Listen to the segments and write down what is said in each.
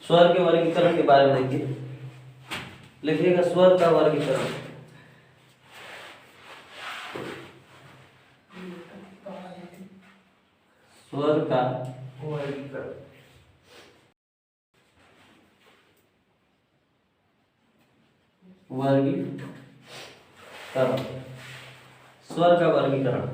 स्वर के वर्गीकरण के बारे में देखिए, लिखिएगा स्वर का वर्गीकरण। स्वर का वर्गीकरण, स्वर का वर्गीकरण।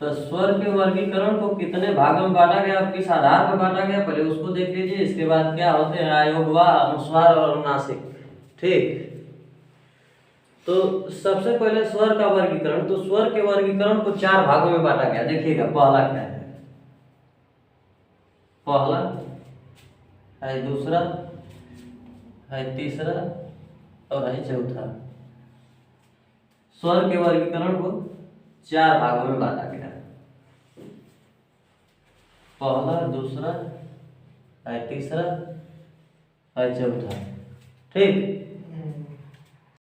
तो स्वर के वर्गीकरण को कितने भागों में बांटा गया और किस आधार पर बांटा गया, पहले उसको देख लीजिए। इसके बाद क्या होते हैं आयोगवा, अनुस्वार और अनुनासिक। ठीक, तो सबसे पहले स्वर का वर्गीकरण। तो स्वर के वर्गीकरण को 4 भागों में बांटा गया। देखिएगा पहला क्या है, पहला है, दूसरा है, तीसरा और है चौथा। स्वर के वर्गीकरण को 4 भागों में बांटा गया, पहला, दूसरा है, तीसरा है, चौथा। ठीक,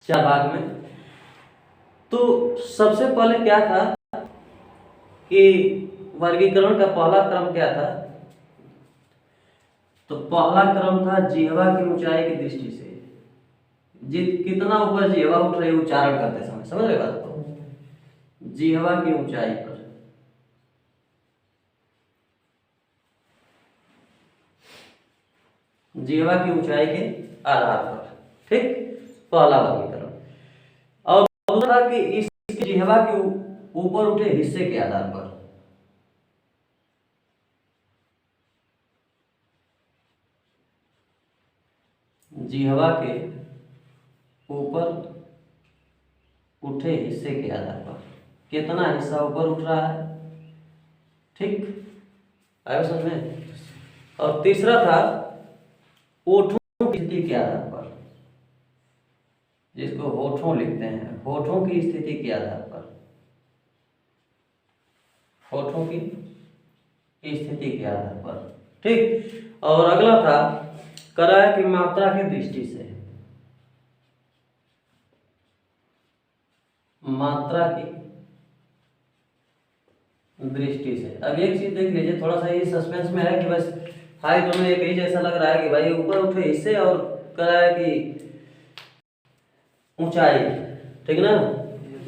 4 भाग में। तो सबसे पहले क्या था कि वर्गीकरण का पहला क्रम क्या था, तो पहला क्रम था जिह्वा की ऊंचाई की दृष्टि से, कितना ऊपर जिह्वा उठ रही है उच्चारण करते समय, समझ रहे बात को, जिह्वा की ऊंचाई पर। जिह्वा की ऊंचाई के आधार पर। ठीक, पहला वर्गीकरण। और दूसरा कि इसकी जिह्वा के ऊपर उठे हिस्से के आधार पर। जिह्वा के ऊपर उठे हिस्से के आधार पर, कितना हिस्सा ऊपर उठ रहा है। ठीक, आया समझ में। और तीसरा था ओठों की स्थिति के आधार पर, जिसको होठों लिखते हैं, होठों की स्थिति के आधार पर, होठों की स्थिति के आधार पर। ठीक, और अगला था कराया की मात्रा की दृष्टि से, मात्रा की दृष्टि से। अब एक चीज देख लीजिए, थोड़ा सा ये सस्पेंस में है कि बस हाई दोनों एक ही जैसा लग रहा है कि भाई ऊपर उठे हिस्से और कराया की ऊंचाई। ठीक ना,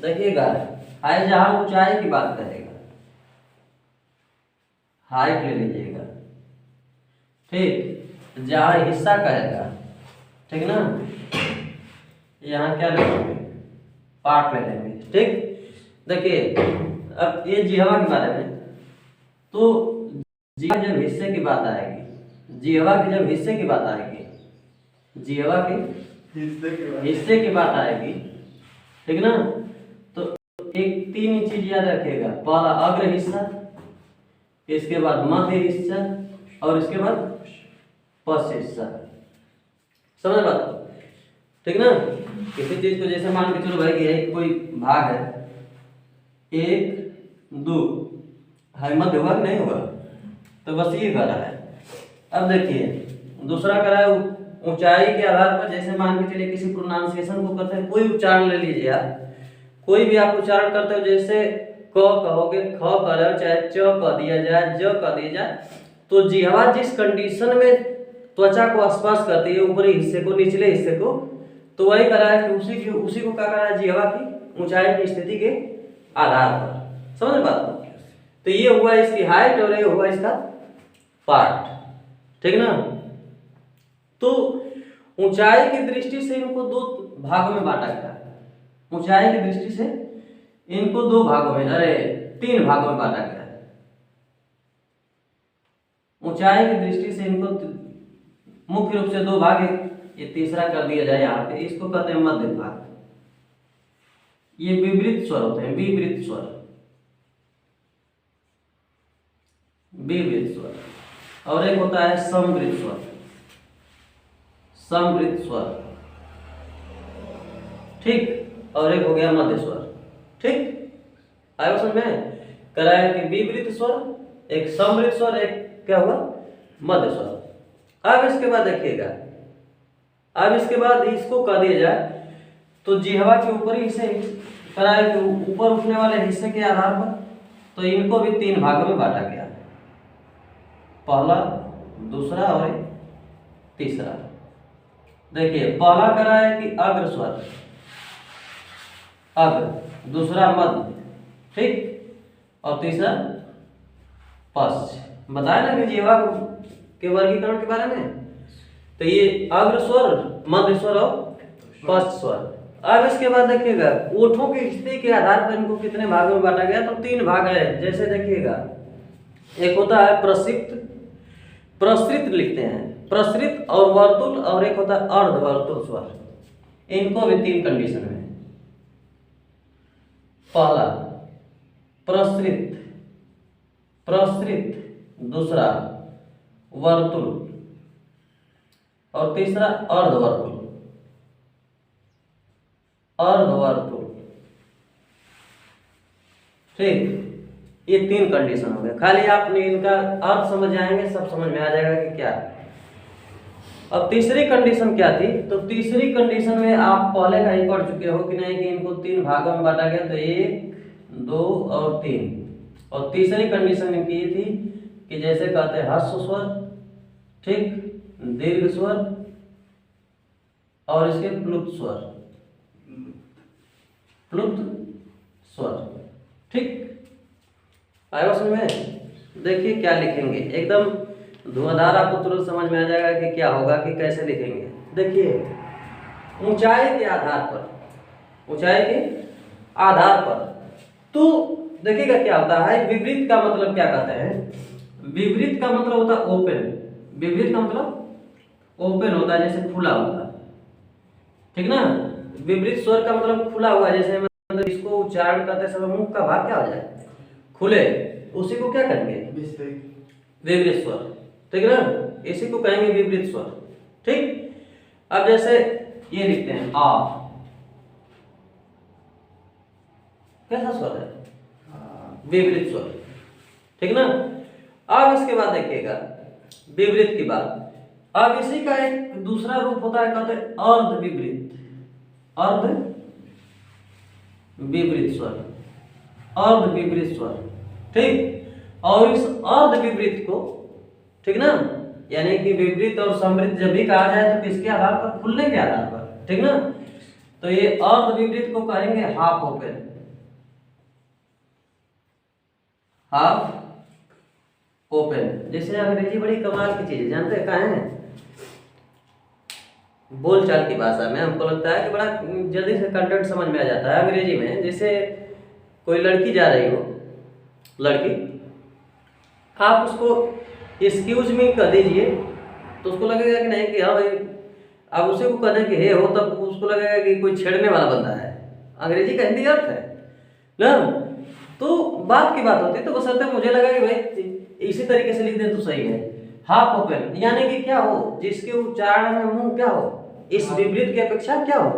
देखिएगा हाई जहां ऊंचाई की बात करेगा, हाइट ले लीजिएगा। ठीक, जहां हिस्सा कहेगा, ठीक ना, यहाँ क्या लेंगे, पार्ट ले लेंगे। ठीक, देखिए अब ये जिह्वा के बारे में, तो जिह्वा जब हिस्से की बात आएगी, जिह्वा की जब हिस्से की बात आएगी, जिह्वा के हिस्से की बात आएगी, ठीक ना, तो एक 3 चीज याद रखिएगा। पहला अग्र हिस्सा, इसके बाद मध्य हिस्सा और इसके बाद पश्च हिस्सा। समझ बात, ठीक ना। किसी चीज को जैसे मान के चलो भाई कि एक कोई भाग है, 1 2 है, मध्य भाग नहीं होगा, तो बस ये करा है। अब देखिए दूसरा करा है ऊंचाई के आधार पर, जैसे मान के चलिए किसी प्रोनाउंसिएशन को करते हैं, कोई उच्चारण ले लीजिए आप, कोई भी आप उच्चारण करते हो, जैसे क कहोगे, ख कह रहे हो, चाहे च कह दिया जाए, ज कह दिया जाए, तो जिह्वा जिस कंडीशन में त्वचा को स्पर्श करती है, ऊपरी हिस्से को, निचले हिस्से को, तो वही करा है कि उसी को क्या करा है, जिह्वा की ऊंचाई की स्थिति के आधार पर। समझ बात को। तो ये हुआ इसकी हाइट और ये हुआ इसका पार्ट, ठीक ना। तो ऊंचाई की दृष्टि से इनको 2 भागों में बांटा गया, ऊंचाई की दृष्टि से इनको 2 भागों में, 3 भागों में बांटा गया है। ऊंचाई की दृष्टि से इनको मुख्य रूप से 2 भाग, ये तीसरा कर दिया जाए यहाँ पे, इसको कहते हैं मध्य भाग। ये विवृत स्वर होते हैं, विवृत स्वर, विवृत स्वर, और एक होता है समवृत स्वर, समवृत स्वर। ठीक, और एक हो गया मध्य स्वर। ठीक, आया समझ में। कराया कि विवृत स्वर, एक समवृत स्वर, एक क्या हुआ, मध्य स्वर। अब इसके बाद देखिएगा, अब इसके बाद इसको कह दिया जाए तो जिह्वा के ऊपरी हिस्से, कराया कि ऊपर उठने वाले हिस्से के आधार पर, तो इनको भी 3 भागों में बांटा गया। पहला, दूसरा और एक तीसरा। देखिए पहला करा है कि अग्र स्वर, अग्र, दूसरा मध्य, ठीक, और तीसरा पश्च। बताया ना कि जीवा के वर्गीकरण के बारे में। तो ये अग्र स्वर, मध्य स्वर और पश्च स्वर। अब इसके बाद देखिएगा ओठों की स्थिति के आधार पर इनको कितने भागों में बांटा गया, तो 3 भाग है। जैसे देखिएगा एक होता है प्रसिप्त, प्रसृत लिखते हैं, प्रसृत और वर्तुल, और एक होता है अर्धवर्तुल स्वर। इनको भी 3 कंडीशन में। पहला प्रसृत, प्रसृत, दूसरा वर्तुल और तीसरा अर्धवर्तुल, अर्धवर्तुल, ठीक। ये 3 कंडीशन हो गए। खाली आपने इनका अर्थ समझ जाएंगे, सब समझ में आ जाएगा कि क्या है। अब तीसरी कंडीशन क्या थी, तो तीसरी कंडीशन में आप पहले का ही पढ़ चुके हो कि नहीं, कि इनको 3 भागों में बांटा गया, तो 1, 2 और 3। और तीसरी कंडीशन इनकी ये थी कि जैसे कहते हैं ह्रस्व स्वर, ठीक, दीर्घ स्वर और इसके प्लुत स्वर, प्लुत स्वर, ठीक। आया समझ में? देखिए क्या लिखेंगे, एकदम धुआंधार आपको तुरंत समझ में आ जाएगा कि क्या होगा, कि कैसे लिखेंगे। देखिए ऊंचाई के आधार पर, ऊंचाई के आधार पर, तो देखिएगा क्या होता है। विपरीत का मतलब क्या कहते हैं, विपरीत का मतलब होता है ओपन, विपरीत का मतलब ओपन होता है, जैसे खुला हुआ, ठीक ना। विपरीत स्वर का मतलब खुला हुआ, जैसे मतलब इसको उच्चारण करते समय मुख का भाग क्या हो जाए, खुले, उसी को क्या कहेंगे, विपरीत स्वर, ठीक ना। इसी को कहेंगे विपरीत स्वर, ठीक। अब जैसे ये लिखते हैं आ, कैसा स्वर है, विपरीत स्वर, ठीक ना। अब इसके बाद देखिएगा विपरीत की बात। अब इसी का एक दूसरा रूप होता है, कहते हैं अर्ध विपरीत, अर्ध विपरीत स्वर, अर्ध विपरीत स्वर, ठीक। और इस अर्ध विपरीत को, ठीक ना, यानी कि विपरीत और समृद्ध जब भी कहा जाए तो किसके आधार पर, खुलने के आधार पर, ठीक ना। तो ये अर्ध विपरीत को कहेंगे हाफ ओपन, हाफ ओपन। जैसे अंग्रेजी बड़ी कमाल की चीज है, जानते हैं कहाँ है, बोलचाल की भाषा में हमको लगता है कि बड़ा जल्दी से कंटेंट समझ में आ जाता है अंग्रेजी में। जैसे कोई लड़की जा रही हो, लड़की, आप उसको एक्सक्यूज मी कह दीजिए तो उसको लगेगा कि नहीं, कि हाँ भाई, आप उसी को कह दें कि हे हो, तब उसको लगेगा कि कोई छेड़ने वाला बंदा है। अंग्रेजी का हिंदी अर्थ है ना। तो बात की बात होती है, तो बशर्ते मुझे लगा कि भाई इसी तरीके से लिख दें तो सही है। हाफ ओपन यानी कि क्या हो, जिसके उच्चारण में मुंह क्या हो, इस विपरीत की अपेक्षा क्या हो,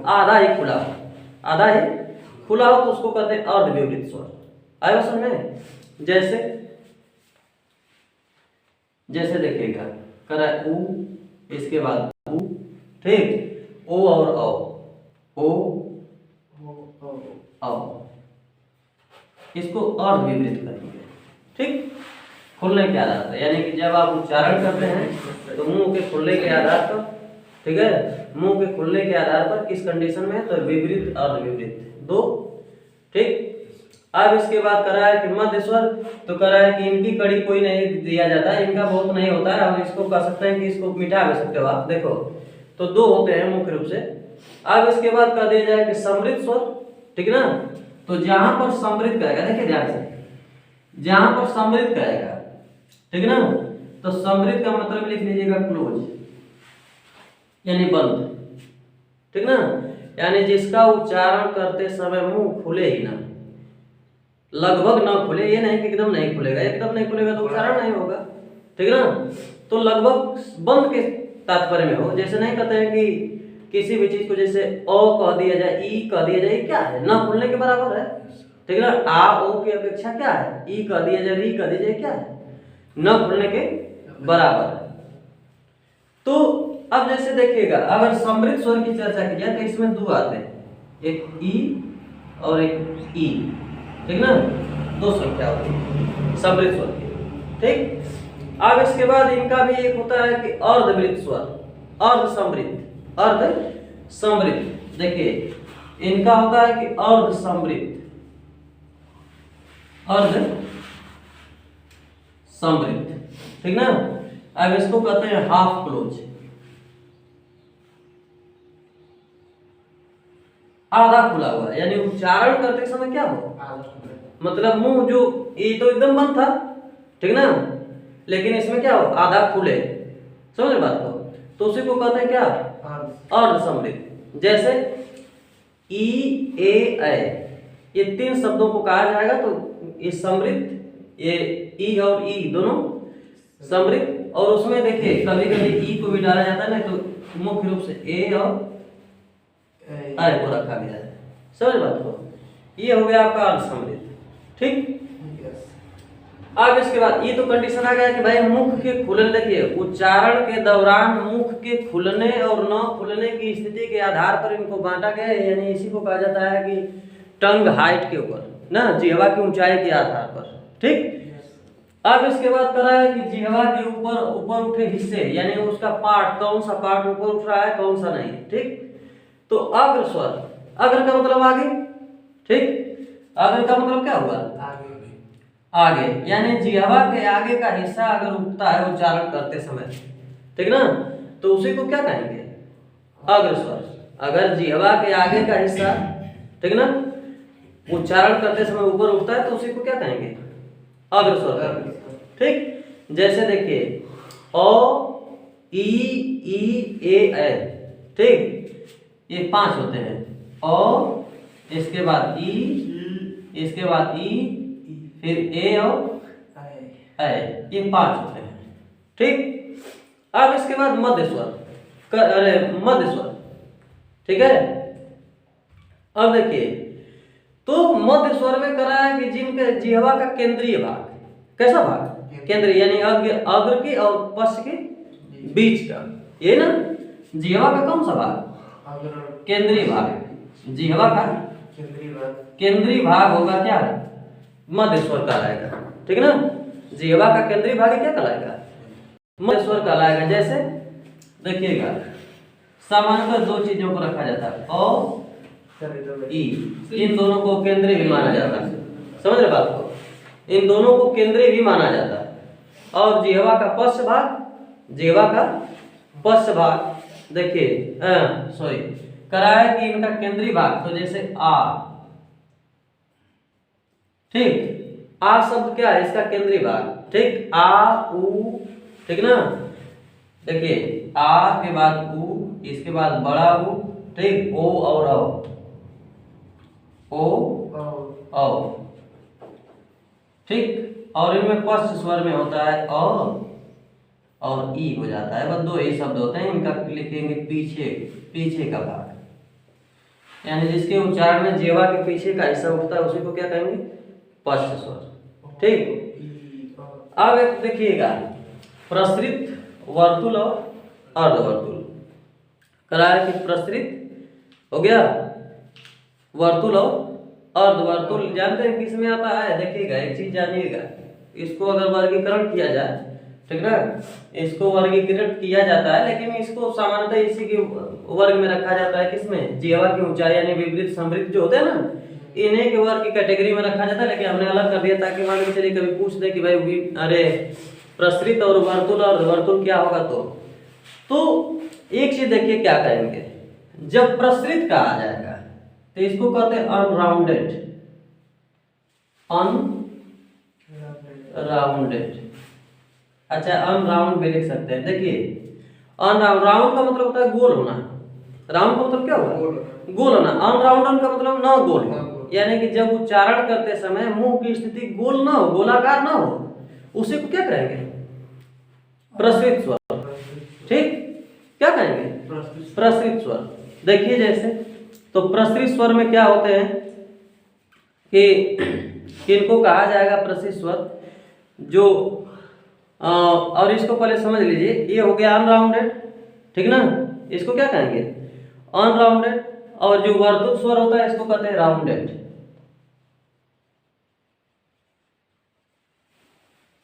आधा ही खुला हो, आधा ही खुला हो, तो उसको कहते हैं अर्ध विपरीत स्वर। आया समझ में? जैसे जैसे देखिएगा, करा ऊ, इसके बाद ऊ, ठीक, ओ और औ, ओ औ, इसको अर्ध विपरीत करेंगे, ठीक, खुलने के आधार पर। यानी कि जब आप उच्चारण करते हैं तो मुंह के खुलने के आधार पर, ठीक है, मुंह के खुलने के आधार पर किस कंडीशन में, तो विपरीत अर्ध विपरीत, 2, ठीक। अब इसके बाद करा है कि मध्य स्वर, तो करा है कि इनकी कड़ी कोई नहीं दिया जाता है, इनका बहुत नहीं होता है। हम इसको कह सकते हैं कि इसको मिटा भी सकते हो आप, देखो तो 2 होते हैं मुख्य रूप से। अब इसके बाद कह दिया जाए कि समृद्ध स्वर, ठीक ना। तो जहां पर समृद्ध कहेगा, देखिए ध्यान से, जहां पर समृद्ध कहेगा, ठीक ना, तो समृद्ध का मतलब लिख लीजिएगा क्लोज, यानी बंद, ठीक ना। यानी जिसका उच्चारण करते समय मुंह खुले ही ना, लगभग ना खुले, ये नहीं कि एकदम नहीं खुलेगा, एकदम नहीं खुलेगा तो उच्चारण नहीं होगा, ठीक ना। तो लगभग बंद के तात्पर्य में हो। जैसे नहीं कहते हैं कि किसी भी चीज को जैसे ओ कह दिया जाए, ई कह दिया जाए, क्या है, ना खुलने के बराबर है, ठीक ना। आ ओ की अपेक्षा क्या है, ई कह दिया जाए, री कह दिया जाए, क्या है, न खुलने के बराबर है। तो अब जैसे देखिएगा, अगर समृद्ध स्वर की चर्चा की जाए तो इसमें 2 आते हैं, एक ई और एक ई, ठीक ना, 2 संख्या होती है समृद्ध स्वर की, ठीक। अब इसके बाद इनका भी एक होता है कि अर्धवृत्त स्वर, अर्धसमृद्ध, अर्धसमृद्ध। देखिए इनका होता है कि अर्धसमृद्ध, अर्धसमृद्ध, ठीक ना। अब इसको कहते हैं हाफ क्लोज, आधा खुला हुआ, यानी उच्चारण करते समय क्या हो, मतलब मुंह जो ये तो एकदम बंद था, ठीक ना, लेकिन इसमें क्या हो, आधा खुले, समझ बात को, तो उसी को कहते हैं क्या, अर्धसमृद्ध। जैसे ई ए ऐ, ये तीन शब्दों को कहा जाएगा तो ये समृद्ध, ये ई और ई दोनों समृद्ध। और उसमें देखिए कभी कभी ई को भी डाला जाता है ना, तो मुख्य रूप से ए और ऐ को रखा गया है, समझ बात को। ये हो गया आपका अर्धसमृद्ध, ठीक। अब इसके बाद ये तो कंडीशन आ गया कि भाई मुख के खुलने, देखिए उच्चारण के दौरान मुख के खुलने और न खुलने की स्थिति के आधार पर इनको बांटा गया है, यानी इसी को कहा जाता है कि टंग हाइट के ऊपर ना, जिह्वा की ऊंचाई के आधार पर, ठीक। अब इसके बाद करा है कि जिह्वा के ऊपर ऊपर उठे हिस्से, यानी उसका पार्ट, कौन सा पार्ट ऊपर उठ रहा है कौन सा नहीं, ठीक। तो अग्र स्वर, अग्र का मतलब आगे, ठीक, अग्र का मतलब क्या हुआ, आगे, यानी जिह्वा के आगे का हिस्सा अगर उठता है उच्चारण करते समय, ठीक ना, तो उसी को क्या कहेंगे, अग्र स्वर। अगर जिह्वा के आगे का हिस्सा, ठीक ना, उच्चारण करते समय ऊपर उठता है तो उसी को क्या कहेंगे, अग्र स्वर, ठीक। जैसे देखिए ओ ई ए ऐ, ठीक, ये 5 होते हैं, ओ, इसके बाद ई, इसके बाद ई, फिर ए और ऐ, ये 5 होते हैं, ठीक। अब इसके बाद मध्य स्वर, अरे मध्य स्वर, ठीक है। अब देखिए तो मध्य स्वर में करा है कि जिनके जिह्वा का केंद्रीय भाग, कैसा भाग, केंद्रीय, यानी अग्र के और पश्च के बीच का, ये ना जिह्वा का कौन सा भाग, केंद्रीय भाग, जिह्वा का केंद्रीय भाग होगा क्या, मध्य स्वर कहलाएगा, ठीक ना। जिह्वा का केंद्रीय भाग क्या कहलाएगा, मध्य स्वर कहलाएगा। जैसे देखिएगा सामान्यतः 2 चीजों को रखा जाता है, ओ ई, इन दोनों को केंद्रीय भी माना जाता है, समझ रहे बात को, इन दोनों को केंद्रीय भी माना जाता है। और जिह्वा का पश्च भाग, जिह्वा का पश्च भाग, देखिए सॉरी कराया कि इनका केंद्रीय भाग, तो जैसे आ, ठीक, आ शब्द क्या है, इसका केंद्रीय भाग, ठीक, आ ऊ, ठीक ना। देखिए आ के बाद ऊ, इसके बाद बड़ा ऊ, ठीक, ओ और औ, ओ औ, ठीक। और इनमें पश्च स्वर में होता है अ और ई हो जाता है, बस 2 ही शब्द होते हैं। इनका लिखेंगे पीछे, पीछे का भाग, यानी जिसके उच्चारण में जिह्वा के पीछे का हिस्सा उठता है उसी को क्या कहेंगे, पश्च स्वर, ठीक। अब एक देखिएगा प्रसृत वर्तुल और अर्धवर्तुल, करा है कि प्रसृत हो गया, वर्तुल और अर्धवर्तुल। जानते हैं किस में आता है, देखिएगा एक चीज जानिएगा, इसको अगर वर्गीकरण किया जाए, ठीक ना, इसको वर्गीकरण किया जाता है, लेकिन इसको सामान्यतः इसी के वर्ग में रखा जाता है, किसमें, जिह्वा की ऊंचाई यानी विपरीत समृद्ध जो होते हैं ना, इन्हीं के वर्ग की कैटेगरी में रखा जाता है। लेकिन हमने अलग कर दिया ताकि मान के चलिए कभी पूछ दे कि भाई अरे प्रसृत और वर्तुल और वर्तुल क्या होगा, तो एक चीज देखिए क्या करेंगे, जब प्रसृत कहा जाएगा तो इसको कहते हैं अनराउंडेड, अनराउंडेड, अच्छा अनराउंड भी लिख सकते हैं। देखिए अनराउंड, राउंड का मतलब होता है गोल होना, राउंड का मतलब क्या होगा, गोल होना, अनराउंड का मतलब ना गोल हो, यानी कि जब उच्चारण करते समय मुंह की स्थिति गोल ना हो, गोलाकार ना हो, उसी को क्या कहेंगे, प्रसृत स्वर, ठीक, क्या कहेंगे, प्रसृत स्वर। देखिए जैसे तो प्रसृत स्वर में क्या होते हैं कि इनको कहा जाएगा प्रसृत स्वर, जो और इसको पहले समझ लीजिए, ये हो गया अनराउंडेड, ठीक ना, इसको क्या कहेंगे, अनराउंडेड। और जो वर्तुल स्वर होता है इसको कहते हैं राउंडेड,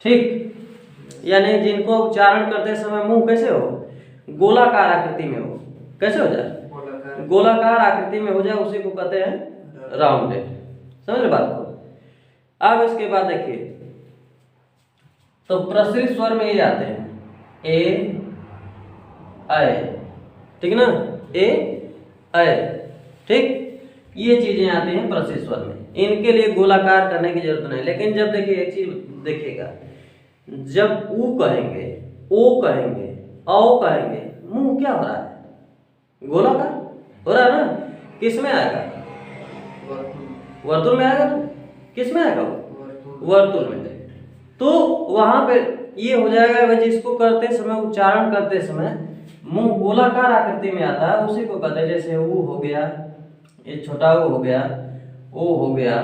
ठीक। यानी जिनको उच्चारण करते समय मुंह कैसे हो, गोलाकार आकृति में हो। कैसे हो जाए, गोलाकार आकृति में हो जाए, उसी को कहते हैं राउंडेड। समझ रहे बात को। अब इसके बाद देखिए, तो प्रसरित स्वर में ये आते हैं ए ऐ, ठीक ना, ए ऐ, ठीक, ये चीजें आती हैं प्रसरित स्वर में। इनके लिए गोलाकार करने की जरूरत नहीं। लेकिन जब देखिए एक चीज देखिएगा, जब ऊ कहेंगे, ओ कहेंगे, औ कहेंगे, मुंह क्या हो रहा है, गोलाकार हो रहा है ना। किस में आएगा, वर्तुल में आएगा ना। किस में आएगा वो, वर्तुल में। तो वहां पे ये हो जाएगा भाई, जिसको करते समय, उच्चारण करते समय मुंह गोलाकार आकृति में आता है, उसी को कहते हैं। जैसे ऊ हो गया, ये छोटा ऊ हो गया, ओ हो गया,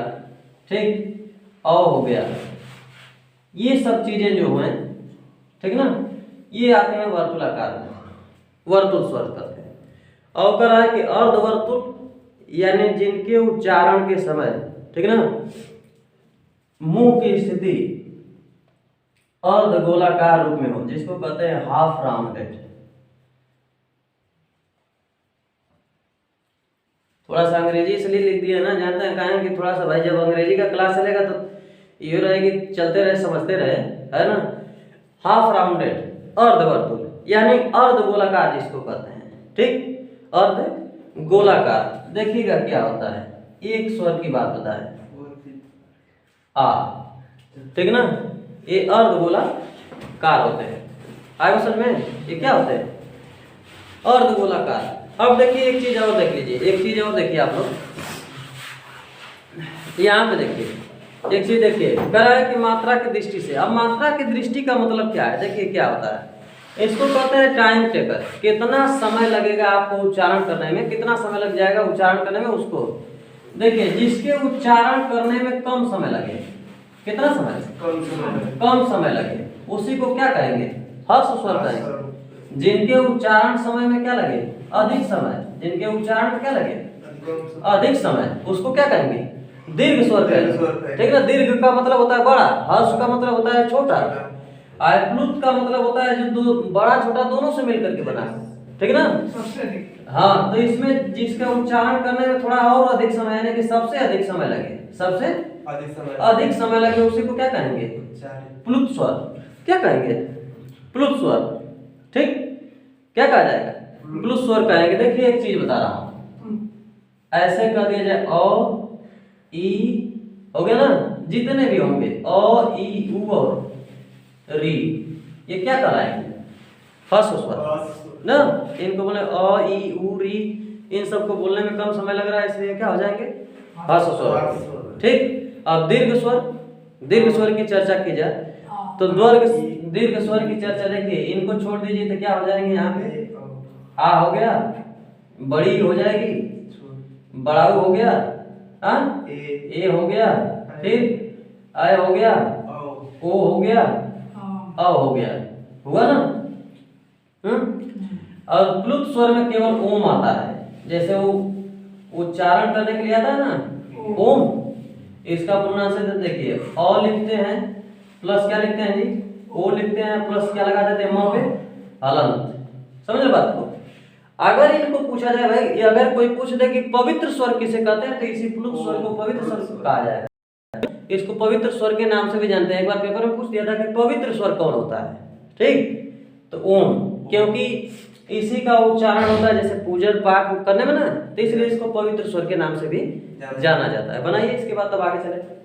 ठीक, औ हो गया, ये सब चीजें जो हैं, ठीक ना, ये आते हैं वर्तुलाकार में, वर्तुल स्वर कहते हैं। और कह रहा है कि अर्धवर्तुल, यानी जिनके उच्चारण के समय, ठीक ना, मुंह की स्थिति अर्ध गोलाकार रूप में हो, जिसको कहते हैं हाफ राउंडेड। थोड़ा सा अंग्रेजी इसलिए लिख दिया ना, जानते हैं कहें कि थोड़ा सा भाई जब अंग्रेजी का क्लास चलेगा तो ये रहेगी, चलते रहे, समझते रहे, है ना। हाफ राउंडेड, अर्धवर्तुल, यानी अर्ध गोलाकार जिसको कहते हैं, ठीक, अर्ध गोलाकार। देखिएगा क्या होता है, एक स्वर की बात बताएं, आ, ठीक ना, ये अर्ध गोलाकार होते हैं। आगे समझ में, ये क्या होते हैं, अर्ध गोलाकार। अब देखिए एक चीज और देख लीजिए, एक चीज और देखिए आप लोग, यहाँ पे देखिए एक चीज देखिए, कह रहा है कि मात्रा की दृष्टि से। अब मात्रा की दृष्टि का मतलब क्या है, देखिए क्या होता है, इसको कहते हैं टाइम टेकर। कितना समय लगेगा आपको उच्चारण करने में, कितना समय लग जाएगा उच्चारण करने में, उसको देखिए। जिसके उच्चारण करने में कम समय लगे, कितना समय, कम समय लगे, उसी को क्या कहेंगे, हर्ष स्वर कहेंगे। जिनके उच्चारण समय में क्या लगे, अधिक समय, जिनके उच्चारण में क्या लगे, अधिक समय, उसको क्या कहेंगे, दीर्घ स्वर कहेंगे, ठीक ना। दीर्घ का मतलब होता है बड़ा, हर्ष का मतलब होता है छोटा, और प्लुत का मतलब होता है जो दो, बड़ा छोटा दोनों से मिलकर के बना, ठीक ना। हाँ, तो इसमें जिसका उच्चारण करने में थोड़ा और अधिक समय, यानी कि सबसे अधिक समय लगे, सबसे अधिक समय लगे, उसी को क्या कहेंगे, प्लुत स्वर। क्या कहेंगे, प्लुत स्वर, ठीक, क्या कहा जाएगा, प्लुत स्वर कहेंगे। देखिए एक चीज बता रहा हूं, ऐसे कर दिया जाए, ओ ई हो गया ना, जितने भी होंगे ओ ई उ और री, ये क्या कहलाएंगे, हर्ष स्वर ना। इनको बोले ओ ई उ री, इन सबको बोलने में कम समय लग रहा है, इसलिए क्या हो जाएंगे, हर्ष स्वर, ठीक। अब दीर्घ स्वर, दीर्घ स्वर की चर्चा की जाए तो दीर्घ स्वर की चर्चा देखिए, इनको छोड़ दीजिए तो क्या हो जाएंगे, यहाँ पे आ हो गया, बड़ी हो जाएगी, बड़ाऊ हो गया, ए हो गया, फिर आय हो गया, ओ हो गया, अ हो गया, हुआ ना। और प्लुत स्वर में केवल ओम आता है। जैसे वो उच्चारण करने के लिए आता है ना, ओम, इसका प्रोनाउंसिएशन देखिए, अ लिखते हैं प्लस क्या लिखते हैं जी, ओ लिखते हैं प्लस क्या लगा देते हैं, म पे हलंत। समझ रहे बात को। अगर इनको पूछा जाए भाई, अगर कोई पूछ दे कि पवित्र स्वर किसे कहते हैं, तो इसी प्लुत स्वर को पवित्र स्वर कहा जाएगा। इसको पवित्र स्वर के नाम से भी जानते हैं। एक बार पेपर में पूछ दिया था कि पवित्र स्वर कौन होता है, ठीक, तो ओम, क्योंकि इसी का उच्चारण होता है जैसे पूजन पाठ करने में ना, तो इसलिए इसको पवित्र स्वर के नाम से भी जाना जाता है। बनाइए इसके बाद तब आगे चले।